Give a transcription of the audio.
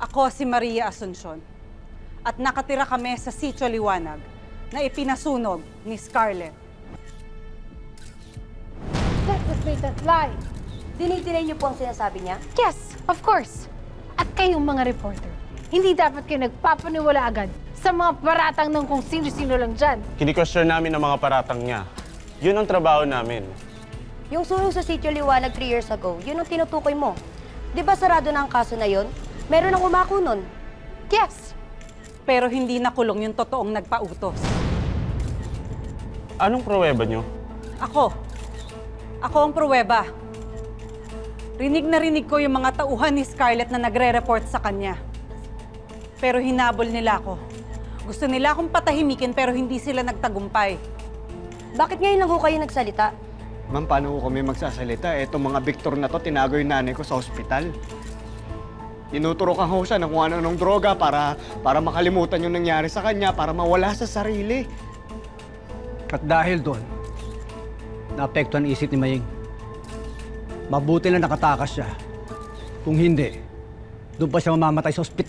Ako si Maria Asuncion at nakatira kami sa Sitio Liwanag na ipinasunog ni Scarlett. That's a blatant lie. Dinidelay niyo po ang sinasabi niya? Yes, of course. At kayong mga reporter, hindi dapat kayo nagpapaniwala agad sa mga paratang ng kung sino-sino lang dyan. Kini-question namin ang mga paratang niya. Yun ang trabaho namin. Yung sunog sa Sitio Liwanag 3 years ago, yun ang tinutukoy mo. Di ba sarado na ang kaso na yun? Meron ang umako nun. Yes. Pero hindi nakulong yung totoong nagpautos. Anong pruweba niyo? Ako ang pruweba. Rinig na rinig ko yung mga tauhan ni Scarlett na nagre-report sa kanya. Pero hinabol nila ako. Gusto nila akong patahimikin pero hindi sila nagtagumpay. Bakit ngayon lang ho kayo nagsalita? Ma'am, paano ko kami magsasalita? Etong mga Victor na to, tinago yung nanay ko sa ospital. Tinuturokan ho siya ng kung ano-anong droga para makalimutan yung nangyari sa kanya, para mawala sa sarili. At dahil doon, naapektuhan ang isip ni Maying. Mabuti na nakatakas siya. Kung hindi, doon pa siya mamamatay sa ospital.